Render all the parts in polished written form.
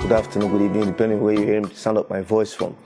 good afternoon, good evening, depending where you hear me sound up my voice from.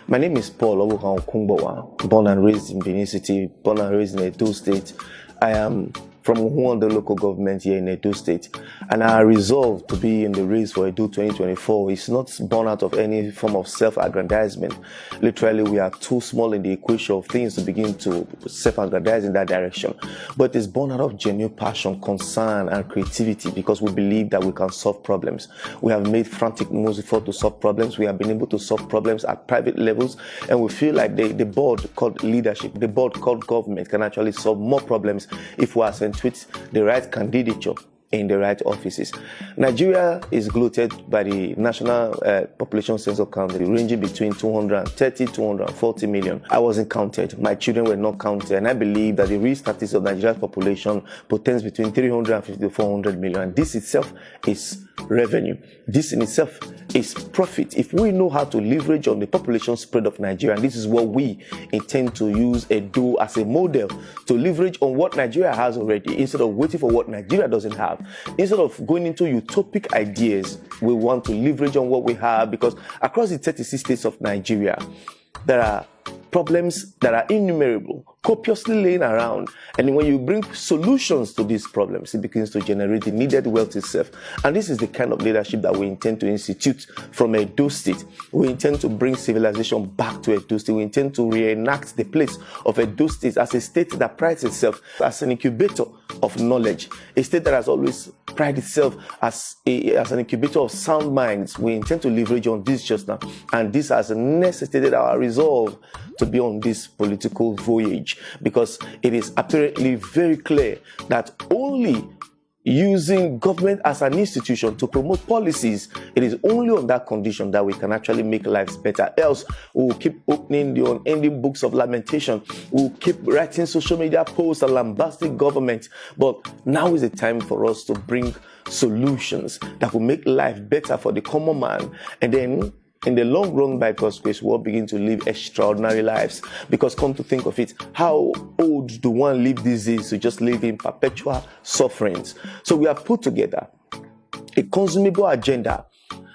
My name is Paul Obukan Okungbowa, born and raised in Benin City, born and raised in Edo State. I am from Uhuanda local government here in Edo State, and our resolve to be in the race for Edo 2024 is not born out of any form of self-aggrandizement. Literally, we are too small in the equation of things to begin to self-aggrandize in that direction, but it's born out of genuine passion, concern, and creativity, because we believe that we can solve problems. We have made frantic moves before to solve problems. We have been able to solve problems at private levels, and we feel like the board called leadership, the board called government, can actually solve more problems if we are sent with the right candidature in the right offices. Nigeria is gloated by the National Population Census Count, ranging between 230 to 240 million. I wasn't counted. My children were not counted. And I believe that the real statistics of Nigeria's population portends between 350 to 400 million. And this itself is revenue. This in itself is profit. If we know how to leverage on the population spread of Nigeria, and this is what we intend to use Edo as a model to leverage on what Nigeria has already, instead of waiting for what Nigeria doesn't have. Instead of going into utopic ideas, we want to leverage on what we have, because across the 36 states of Nigeria, there are problems that are innumerable, copiously laying around. And when you bring solutions to these problems, it begins to generate the needed wealth itself. And this is the kind of leadership that we intend to institute from Edo State. We intend to bring civilization back to Edo State. We intend to reenact the place of Edo State as a state that prides itself as an incubator of knowledge, a state that has always prided itself as an incubator of sound minds. We intend to leverage on this just now, and this has necessitated our resolve to be on this political voyage, because it is apparently very clear that only using government as an institution to promote policies, it is only on that condition that we can actually make lives better. Else, we will keep opening the unending books of lamentation. We will keep writing social media posts and lambasting government. But now is the time for us to bring solutions that will make life better for the common man. And then, in the long run, by God's grace, we'll begin to live extraordinary lives. Because come to think of it, how old do one live these days to just live in perpetual sufferings? So we have put together a consumable agenda,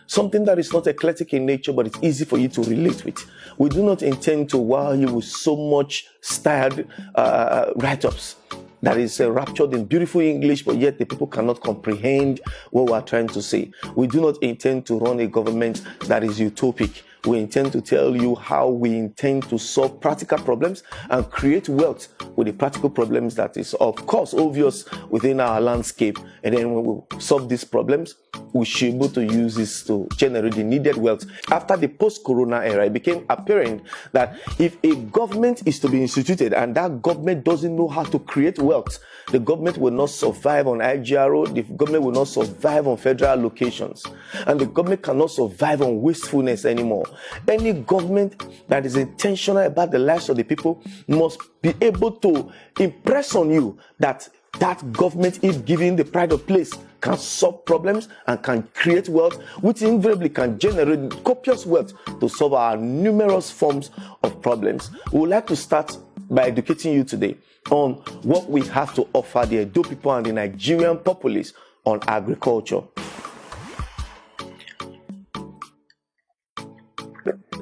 something that is not eclectic in nature, but it's easy for you to relate with. We do not intend to wow you with so much styled write-ups that is raptured in beautiful English, but yet the people cannot comprehend what we are trying to say. We do not intend to run a government that is utopic. We intend to tell you how we intend to solve practical problems and create wealth with the practical problems that is, of course, obvious within our landscape. And then when we solve these problems, we should be able to use this to generate the needed wealth. After the post-corona era, it became apparent that if a government is to be instituted and that government doesn't know how to create wealth, the government will not survive on IGRO, the government will not survive on federal locations, and the government cannot survive on wastefulness anymore. Any government that is intentional about the lives of the people must be able to impress on you that that government, if given the pride of place, can solve problems and can create wealth, which invariably can generate copious wealth to solve our numerous forms of problems. We would like to start by educating you today on what we have to offer the Edo people and the Nigerian populace on agriculture.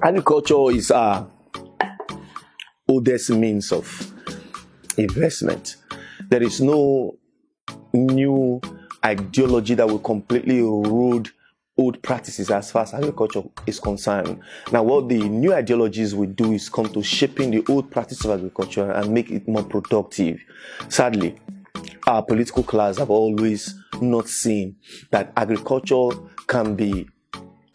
Agriculture is our oldest means of investment. There is no new ideology that will completely erode old practices as far as agriculture is concerned. Now, what the new ideologies will do is come to shaping the old practice of agriculture and make it more productive. Sadly, our political class have always not seen that agriculture can be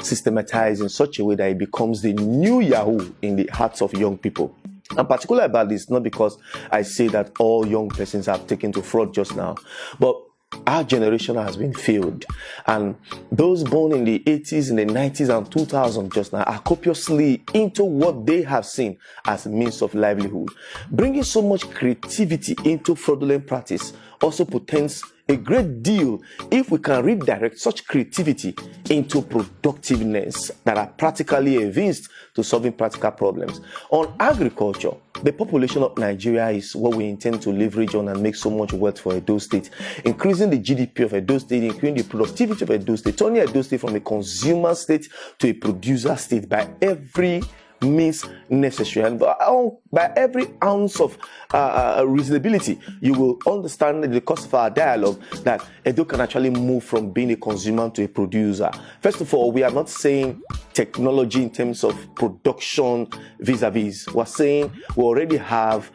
systematized in such a way that it becomes the new Yahoo in the hearts of young people. I'm particular about this, not because I say that all young persons have taken to fraud just now, but our generation has been failed, and those born in the 80s, in the 90s and 2000s just now are copiously into what they have seen as a means of livelihood. Bringing so much creativity into fraudulent practice also portends a great deal if we can redirect such creativity into productiveness that are practically evinced to solving practical problems. On agriculture, the population of Nigeria is what we intend to leverage on and make so much wealth for Edo State, increasing the GDP of Edo State, increasing the productivity of Edo State, turning Edo State from a consumer state to a producer state by every means necessary. And by every ounce of reasonability, you will understand in the course of our dialogue that Edo can actually move from being a consumer to a producer. First of all, we are not saying technology in terms of production vis-a-vis. We're saying we already have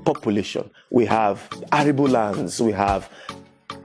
population, we have arable lands, we have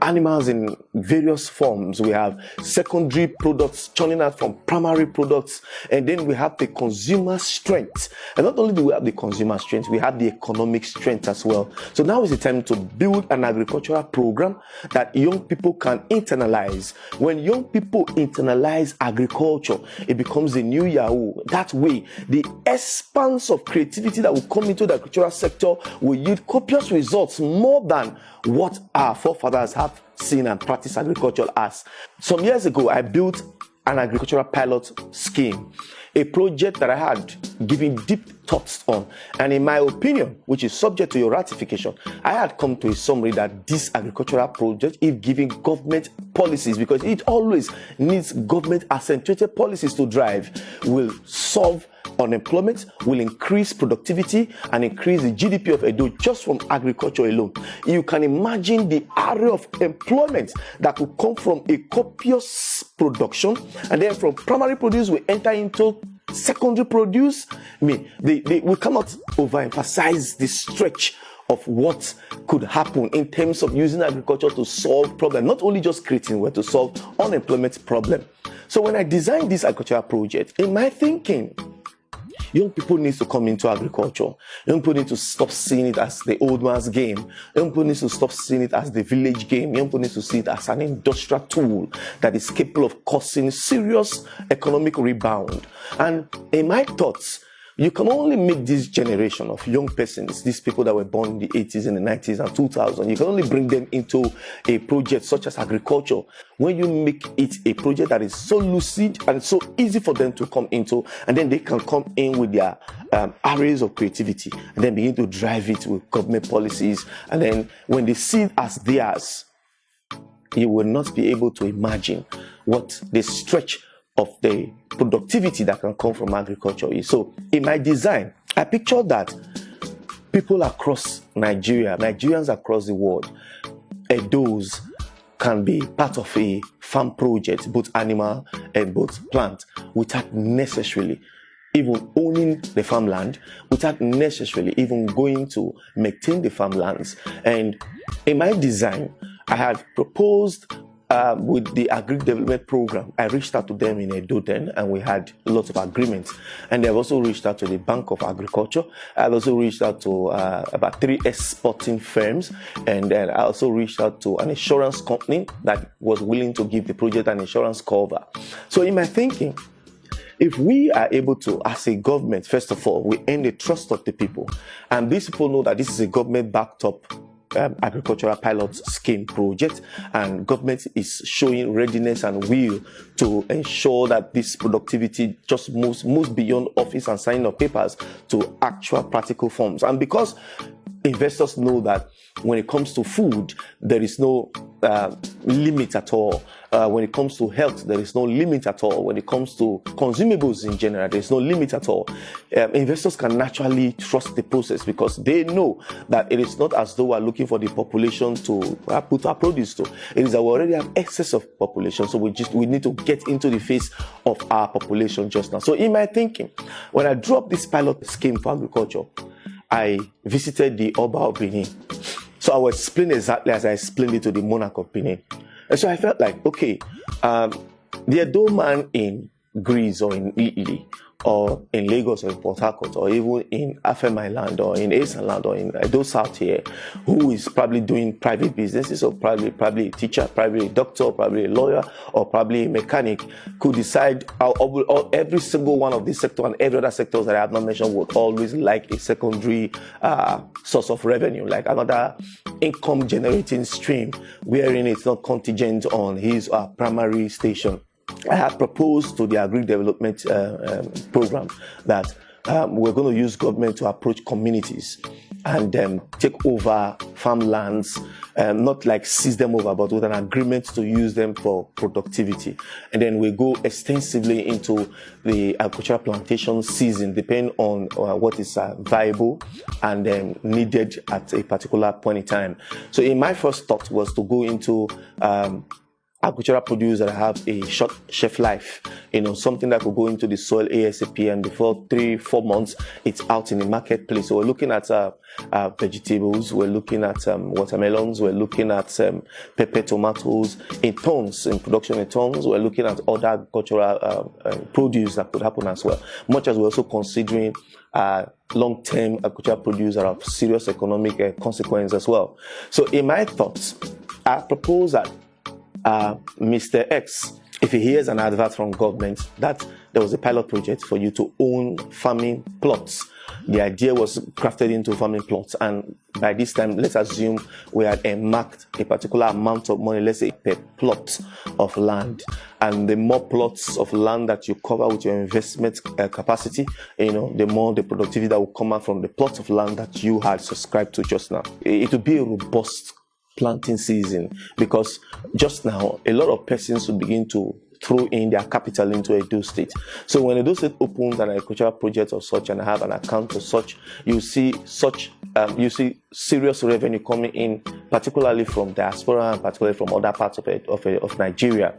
animals in various forms, we have secondary products churning out from primary products, and then we have the consumer strength. And not only do we have the consumer strength, we have the economic strength as well. So now is the time to build an agricultural program that young people can internalize. When young people internalize agriculture, it becomes a new Yahoo. That way, the expanse of creativity that will come into the agricultural sector will yield copious results, more than what our forefathers have seen and practiced agriculture as. Some years ago, I built an agricultural pilot scheme, a project that I had given deep thoughts on. And in my opinion, which is subject to your ratification, I had come to a summary that this agricultural project, if giving government policies, because it always needs government accentuated policies to drive, will solve unemployment, will increase productivity, and increase the GDP of Edo just from agriculture alone. You can imagine the area of employment that will come from a copious production, and then from primary produce we enter into secondary produce. We cannot overemphasize the stretch of what could happen in terms of using agriculture to solve problems, not only just creating wealth, to solve unemployment problem. So when I designed this agricultural project, in my thinking, young people need to come into agriculture. Young people need to stop seeing it as the old man's game. Young people need to stop seeing it as the village game. Young people need to see it as an industrial tool that is capable of causing serious economic rebound. And in my thoughts, you can only make this generation of young persons, these people that were born in the 80s and the 90s and 2000, you can only bring them into a project such as agriculture when you make it a project that is so lucid and so easy for them to come into, and then they can come in with their areas of creativity and then begin to drive it with government policies. And then when they see it as theirs, you will not be able to imagine what the stretch of the productivity that can come from agriculture is. So in my design, I pictured that people across Nigeria, Nigerians across the world, Edos can be part of a farm project, both animal and both plant, without necessarily even owning the farmland, without necessarily even going to maintain the farmlands. And in my design, I had proposed with the Agri Development Program, I reached out to them in Edo then, and we had lots of agreements. And they've also reached out to the Bank of Agriculture. I've also reached out to about 3 exporting firms. And then I also reached out to an insurance company that was willing to give the project an insurance cover. So in my thinking, if we are able to, as a government, first of all, we earn the trust of the people. And these people know that this is a government backed up agricultural pilot scheme project, and government is showing readiness and will to ensure that this productivity just moves beyond office and signing of papers to actual practical forms. And because investors know that when it comes to food, there is no limit at all. When it comes to health, there is no limit at all. When it comes to consumables in general, there is no limit at all. Investors can naturally trust the process because they know that it is not as though we're looking for the population to put our produce to. It is that we already have excess of population, so we need to get into the face of our population just now. So in my thinking, when I drew up this pilot scheme for agriculture, I visited the Oba of Benin. So I will explain exactly as I explained it to the monarch of Benin. And so I felt like, okay, the Edo man in Greece or in Italy or in Lagos or in Port Harcourt or even in Afemai land or in Esan land or in Edo South here, who is probably doing private businesses or probably a teacher, probably a doctor, probably a lawyer, or probably a mechanic, could decide how every single one of these sectors and every other sectors that I have not mentioned would always like a secondary source of revenue, like another income generating stream, wherein it's not contingent on his primary station. I have proposed to the Agri Development Program that we're going to use government to approach communities and take over farmlands, not like seize them over, but with an agreement to use them for productivity. And then we go extensively into the agricultural plantation season, depending on what is viable and needed at a particular point in time. So in my first thought was to go into agricultural produce that have a short shelf life, something that could go into the soil ASAP, and before 3-4 months, it's out in the marketplace. So we're looking at vegetables, we're looking at watermelons, we're looking at pepper, tomatoes in tons, in production in tons. We're looking at other agricultural produce that could happen as well, much as we're also considering long-term agricultural produce that have serious economic consequence as well. So in my thoughts, I propose that Mr. X, if he hears an advert from government that there was a pilot project for you to own farming plots, the idea was crafted into farming plots, and by this time, let's assume we had earmarked a particular amount of money, let's say per plot of land, and the more plots of land that you cover with your investment capacity, the more the productivity that will come out from the plots of land that you had subscribed to just now. It will be a robust planting season, because just now a lot of persons will begin to throw in their capital into Edo State. So when Edo State opens an agricultural project or such and have an account or such, you see serious revenue coming in, particularly from diaspora and particularly from other parts of Nigeria,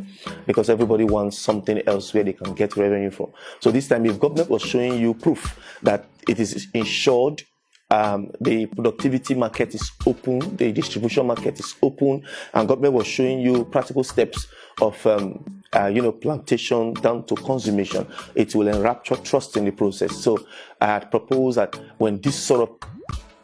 because everybody wants something else where they can get revenue from. So this time, if government was showing you proof that it is insured, the productivity market is open, the distribution market is open, and government was showing you practical steps of plantation down to consummation, it will enrapture trust in the process. So I had proposed that when this sort of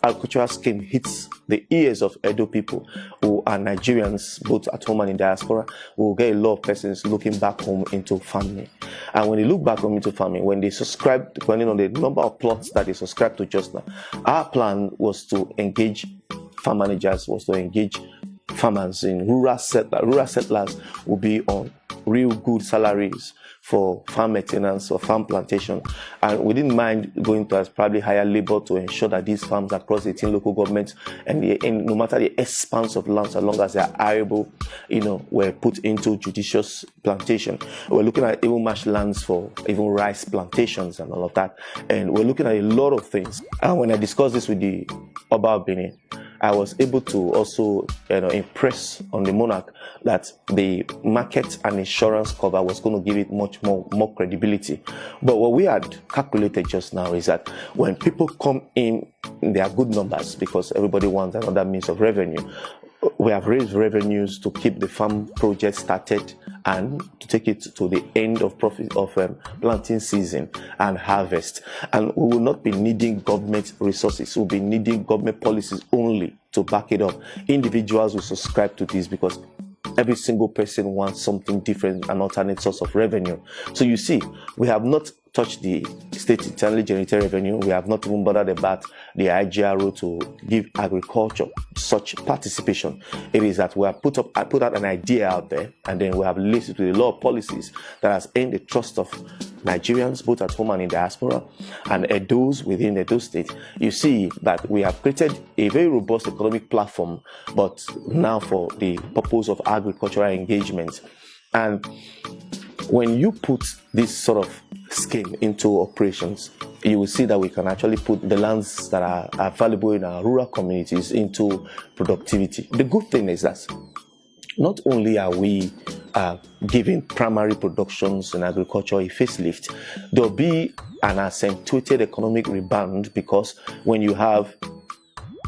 agricultural scheme hits the ears of Edo people who are Nigerians, both at home and in diaspora, we will get a lot of persons looking back home into farming. And when they look back home into farming, when they subscribe, depending on the number of plots that they subscribe to just now, our plan was to engage farm managers, was to engage farmers in rural settlers. Rural settlers will be on real good salaries for farm maintenance or farm plantation, and we didn't mind going to probably higher labor to ensure that these farms across 18 local governments and no matter the expanse of land, so long as they are arable, were put into judicious plantation. We're looking at even marshlands for even rice plantations and all of that, and we're looking at a lot of things. And when I discussed this with the Oba of Benin, I was able to also impress on the monarch that the market and insurance cover was going to give it much more credibility. But what we had calculated just now is that when people come in their good numbers, because everybody wants another means of revenue, we have raised revenues to keep the farm project started and to take it to the end of planting season and harvest. And we will not be needing government resources. We'll be needing government policies only to back it up. Individuals will subscribe to this because every single person wants something different, an alternate source of revenue. So you see, we have not touched the state internally generated revenue. We have not even bothered about the IGRO to give agriculture such participation. It is that I put out an idea out there, and then we have laced it with a lot of policies that has earned the trust of Nigerians, both at home and in diaspora, and those within Edo State. You see that we have created a very robust economic platform, but now for the purpose of agricultural engagement. And when you put this sort of scheme into operations, you will see that we can actually put the lands that are available in our rural communities into productivity. The good thing is that not only are we giving primary productions in agriculture a facelift, there'll be an accentuated economic rebound, because when you have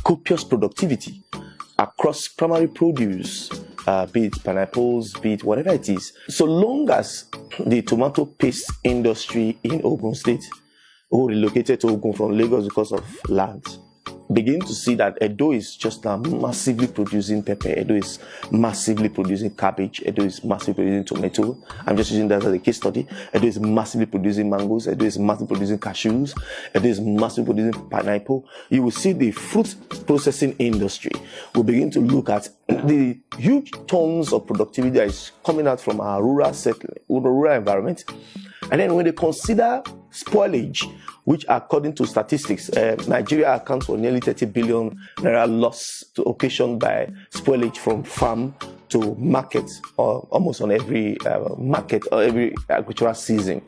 copious productivity across primary produce, be it pineapples, be it whatever it is. So long as the tomato paste industry in Ogun State, who relocated to Ogun from Lagos because of land, begin to see that Edo is just now massively producing pepper, Edo is massively producing cabbage, Edo is massively producing tomato. I'm just using that as a case study. Edo is massively producing mangoes, Edo is massively producing cashews, Edo is massively producing pineapple. You will see the fruit processing industry will begin to look at the huge tons of productivity that is coming out from our rural environment. And then when they consider spoilage, which according to statistics, Nigeria accounts for nearly 30 billion naira loss occasioned by spoilage from farm to market, or almost on every market or every agricultural season.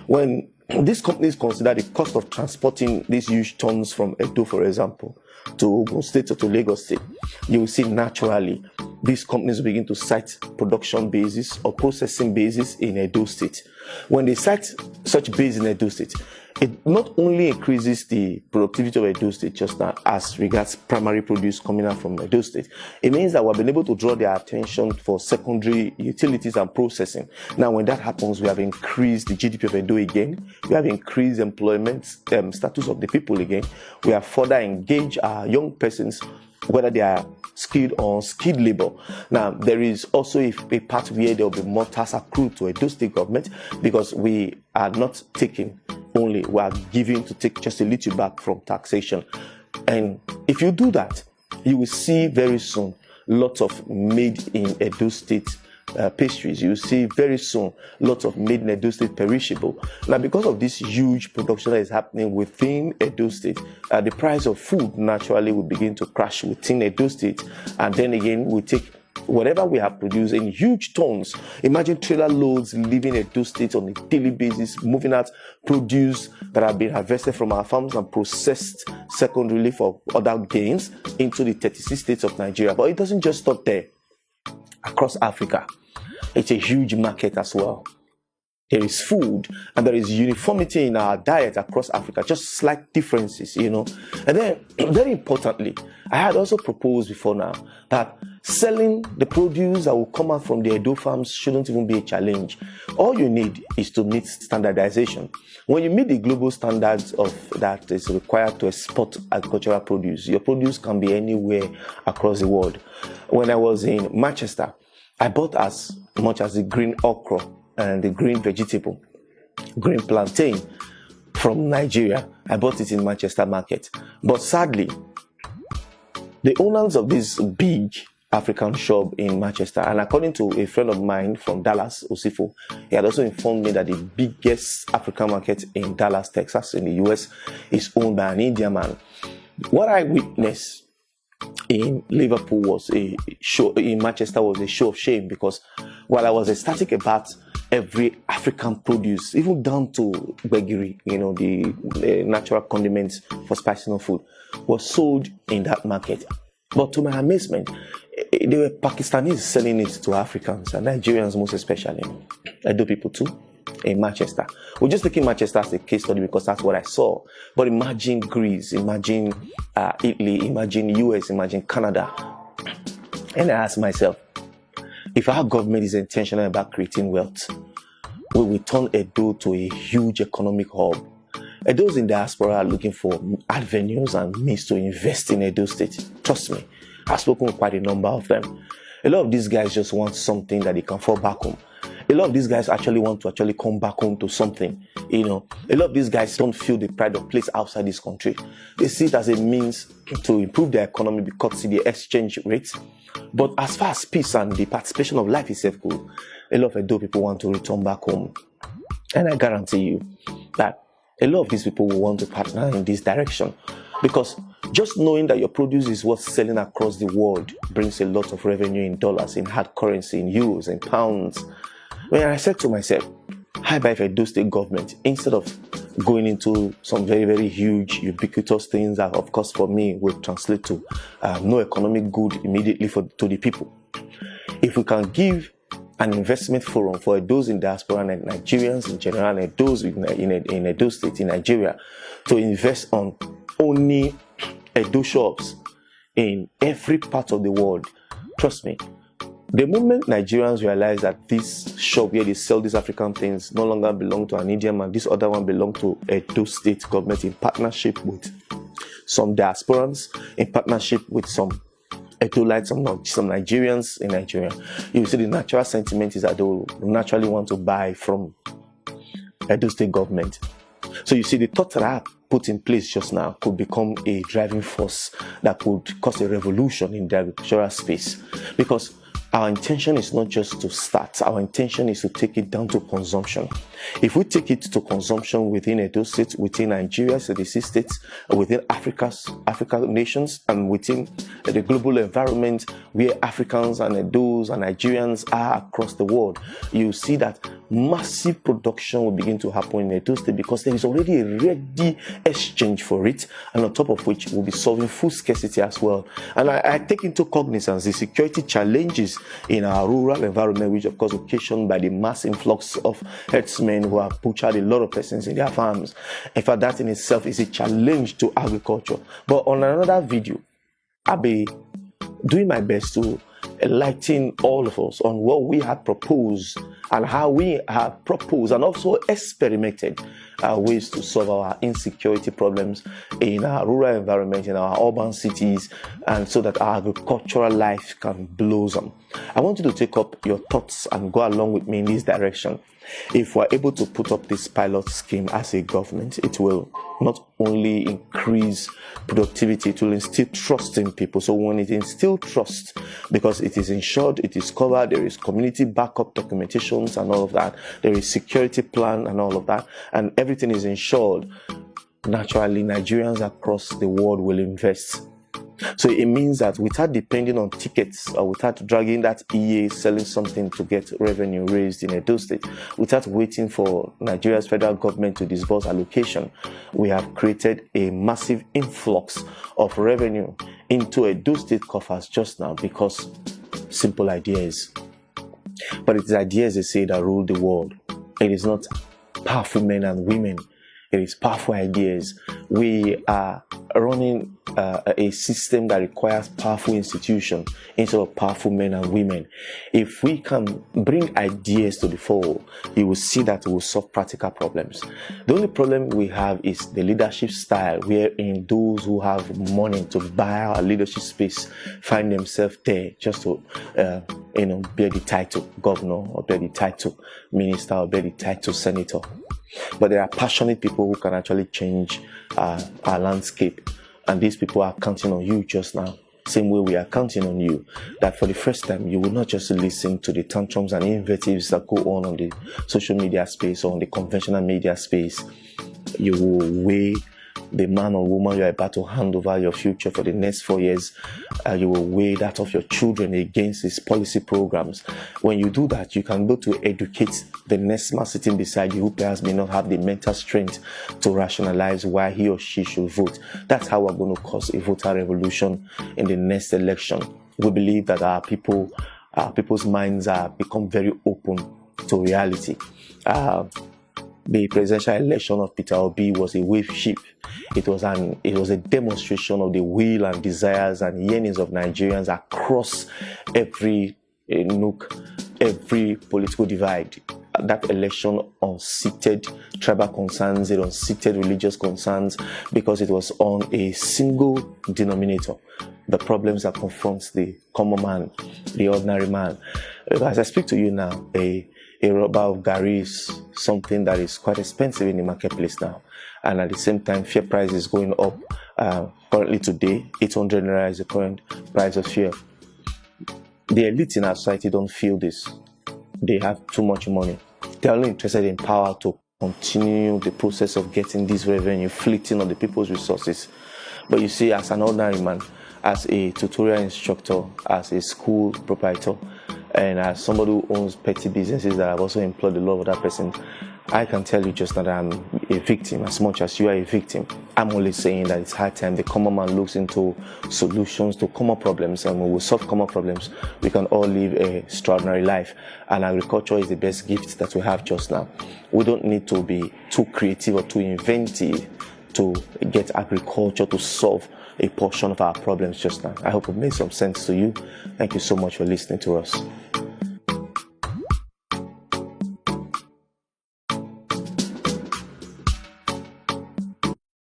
When these companies consider the cost of transporting these huge tons from Edo, for example, to Ogun State or to Lagos State, you will see naturally these companies begin to cite production bases or processing bases in Edo State. When they cite such base in Edo State, it not only increases the productivity of Edo State just now as regards primary produce coming out from Edo State, it means that we've been able to draw their attention for secondary utilities and processing. Now, when that happens, we have increased the GDP of Edo again. We have increased employment status of the people again. We have further engaged our young persons, whether they are skilled or unskilled labor. Now, there is also a part where there will be more tax accrued to Edo State government, because we are not taking only, we are giving to take just a little back from taxation. And if you do that, you will see very soon lots of made in Edo State pastries. You will see very soon lots of made in Edo State perishable. Now, because of this huge production that is happening within Edo State, the price of food naturally will begin to crash within Edo State, and then again we take whatever we have produced in huge tons. Imagine trailer loads leaving Edo State on a daily basis, moving out produce that have been harvested from our farms and processed secondarily for other gains into the 36 states of Nigeria. But it doesn't just stop there. Across Africa, it's a huge market as well. There is food and there is uniformity in our diet across Africa, just slight differences, you know. And then, very importantly, I had also proposed before now that selling the produce that will come out from the Edo farms shouldn't even be a challenge. All you need is to meet standardization. When you meet the global standards of that is required to export agricultural produce, your produce can be anywhere across the world. When I was in Manchester, I bought as much as the green okra and the green vegetable, green plantain from Nigeria. I bought it in Manchester market. But sadly, the owners of this big African shop in Manchester, and according to a friend of mine from Dallas, Osifo, he had also informed me that the biggest African market in Dallas, Texas, in the US, is owned by an Indian man. What I witnessed in Liverpool was a show, in Manchester was a show of shame, because while I was ecstatic about every African produce, even down to gbegiri, you know, the natural condiments for spicing of food, was sold in that market. But to my amazement, there were Pakistanis selling it to Africans, and Nigerians most especially. Edo people too, in Manchester. We're just taking Manchester as a case study because that's what I saw. But imagine Greece, imagine Italy, imagine US, imagine Canada. And I ask myself, if our government is intentional about creating wealth, will we turn Edo to a huge economic hub? Edo's in diaspora are looking for avenues and means to invest in Edo State. Trust me, I've spoken with quite a number of them. A lot of these guys just want something that they can fall back home. A lot of these guys actually want to come back home to something, you know. A lot of these guys don't feel the pride of place outside this country. They see it as a means to improve their economy because of the exchange rates. But as far as peace and the participation of life itself goes, a lot of Edo people want to return back home. And I guarantee you that a lot of these people will want to partner in this direction, because just knowing that your produce is worth selling across the world brings a lot of revenue in dollars, in hard currency, in euros, in pounds. When I said to myself, how about if Edo State government, instead of going into some very, very huge, ubiquitous things that, of course, for me, will translate to no economic good immediately to the people. If we can give an investment forum for those in diaspora and Nigerians in general, and those in Edo State, in Nigeria, to invest on only Edo shops in every part of the world, trust me, The moment Nigerians realize that this shop where they sell these African things no longer belong to an Indian man, this other one belong to Edo State government in partnership with some diasporans, in partnership with some Edolites, some Nigerians in Nigeria, you see the natural sentiment is that they will naturally want to buy from Edo State government. So you see the thought that I put in place just now could become a driving force that could cause a revolution in the agricultural space, because our intention is not just to start, our intention is to take it down to consumption. If we take it to consumption within Edo State, within Nigeria, so the six states, within African nations, and within the global environment where Africans and Edos and Nigerians are across the world, you see that massive production will begin to happen in Edo State, because there is already a ready exchange for it, and on top of which we'll be solving food scarcity as well. And I take into cognizance the security challenges in our rural environment, which of course occasioned by the mass influx of herdsmen who have butchered a lot of persons in their farms. In fact, that in itself is a challenge to agriculture. But on another video, I'll be doing my best to enlighten all of us on what we have proposed and how we have proposed and also experimented ways to solve our insecurity problems in our rural environment, in our urban cities, and so that our agricultural life can blossom. I want you to take up your thoughts and go along with me in this direction. If we're able to put up this pilot scheme as a government, it will not only increase productivity, it will instill trust in people. So when it instills trust, because it is insured, it is covered, there is community backup documentations and all of that, there is security plan and all of that, and everything is insured, naturally Nigerians across the world will invest. So it means that without depending on tickets or without dragging that EA selling something to get revenue raised in Edo State, without waiting for Nigeria's federal government to disburse allocation, we have created a massive influx of revenue into Edo State coffers just now, because simple ideas. But it is ideas, they say, that rule the world. It is not powerful men and women. It is powerful ideas. We are running a system that requires powerful institutions instead of powerful men and women. If we can bring ideas to the fore, you will see that we will solve practical problems. The only problem we have is the leadership style, wherein those who have money to buy our leadership space find themselves there just to bear the title governor, or bear the title minister, or bear the title senator. But there are passionate people who can actually change our landscape. And these people are counting on you just now. Same way we are counting on you. That for the first time, you will not just listen to the tantrums and invectives that go on the social media space or on the conventional media space. You will weigh the man or woman you are about to hand over your future for the next 4 years. You will weigh that of your children against these policy programs. When you do that, you can go to educate the next man sitting beside you who perhaps may not have the mental strength to rationalize why he or she should vote. That's how we're going to cause a voter revolution in the next election. We believe that our people's minds are become very open to reality. The presidential election of Peter Obi was a wave shift. It was a demonstration of the will and desires and yearnings of Nigerians across every nook, every political divide. That election unseated tribal concerns, it unseated religious concerns, because it was on a single denominator: the problems that confronts the common man, the ordinary man. As I speak to you now, a rubber of garri is something that is quite expensive in the marketplace now, and at the same time, fuel price is going up. Currently today, 800 naira is the current price of fuel. The elite in our society don't feel this. They have too much money. They're only interested in power to continue the process of getting this revenue, fleeting on the people's resources. But you see, as an ordinary man, as a tutorial instructor, as a school proprietor, and as somebody who owns petty businesses that have also employed the love of that person, I can tell you just now that I'm a victim as much as you are a victim. I'm only saying that it's high time the common man looks into solutions to common problems, and when we solve common problems, we can all live an extraordinary life. And agriculture is the best gift that we have just now. We don't need to be too creative or too inventive to get agriculture to solve a portion of our problems just now. I hope it made some sense to you. Thank you so much for listening to us.